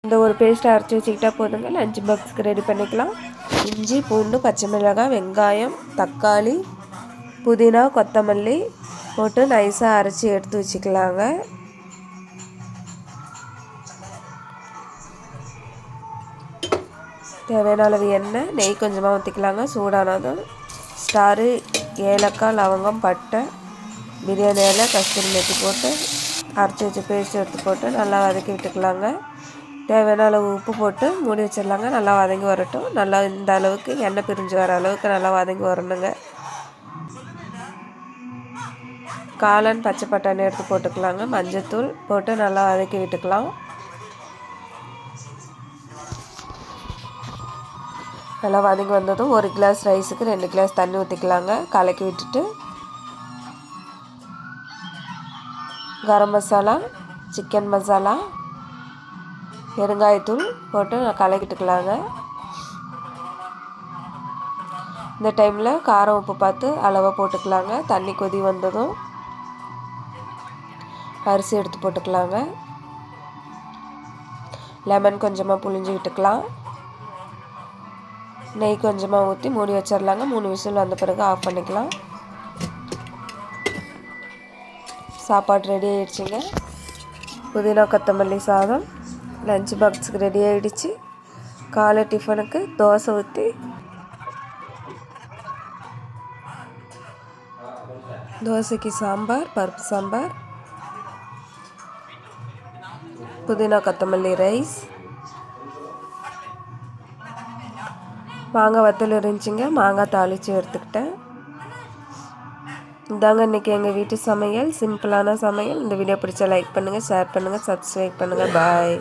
இந்த ஒரு பேஸ்ட்டை அரைச்சி வச்சுக்கிட்டா போதுங்க. லஞ்ச் பாக்ஸுக்கு ரெடி பண்ணிக்கலாம். இஞ்சி, பூண்டு, பச்சை மிளகாய், வெங்காயம், தக்காளி, புதினா, கொத்தமல்லி போட்டு நைஸாக அரைச்சி எடுத்து வச்சுக்கலாங்க. தேவையான அளவு எண்ணெய், நெய் கொஞ்சமாக ஊற்றிக்கலாங்க. சூடானதும் ஸ்டாரு, ஏலக்காய், லவங்கம், பட்டை, பிரியாணி இலை, கஸ்தூரி மேத்தி போட்டு அரைச்சி வச்சு பேஸ்ட் எடுத்து போட்டு நல்லா வதக்கி விட்டுக்கலாங்க. தேவையான அளவு உப்பு போட்டு மூடி வச்சிடலாங்க. நல்லா வதங்கி வரட்டும். நல்லா இந்த அளவுக்கு எண்ணெய் பிரிஞ்சு வர அளவுக்கு நல்லா வதங்கி வரணுங்க. காளான், பச்சை பட்டாணி எடுத்து போட்டுக்கலாங்க. மஞ்சத்தூள் போட்டு நல்லா வதக்கி விட்டுக்கலாம். நல்லா வதங்கி வந்ததும் 1 கிளாஸ் ரைஸுக்கு 2 கிளாஸ் தண்ணி ஊற்றிக்கலாங்க. கலக்கி விட்டுட்டு கரம் மசாலா, சிக்கன் மசாலா, பெருங்காயத்தூள் போட்டு கலக்கிட்டுக்கலாங்க. இந்த டைமில் காரம் உப்பு பார்த்து அளவாக போட்டுக்கலாங்க. தண்ணி கொதி வந்ததும் அரிசி எடுத்து போட்டுக்கலாங்க. லெமன் கொஞ்சமாக புழிஞ்சு விட்டுக்கலாம். நெய் கொஞ்சமாக ஊற்றி மூடி வச்சிடலாங்க. 3 விசில் வந்த பிறகு ஆஃப் பண்ணிக்கலாம். சாப்பாடு ரெடி ஆகிடுச்சிங்க. புதினா கொத்தமல்லி சாதம் லஞ்ச் பாக்ஸுக்கு ரெடி ஆகிடுச்சு. காலை டிஃபனுக்கு தோசை ஊற்றி தோசைக்கு சாம்பார், பருப்பு சாம்பார், புதினா கொத்தமல்லி ரைஸ், மாங்காய் வத்தல் இருந்துச்சுங்க. மாங்காய் தாளித்து எடுத்துக்கிட்டேன். இதாங்க இன்றைக்கி எங்கள் வீட்டு சமையல். சிம்பிளான சமையல். இந்த வீடியோ பிடிச்சா லைக் பண்ணுங்கள், ஷேர் பண்ணுங்கள், சப்ஸ்கிரைப் பண்ணுங்கள். பாய்.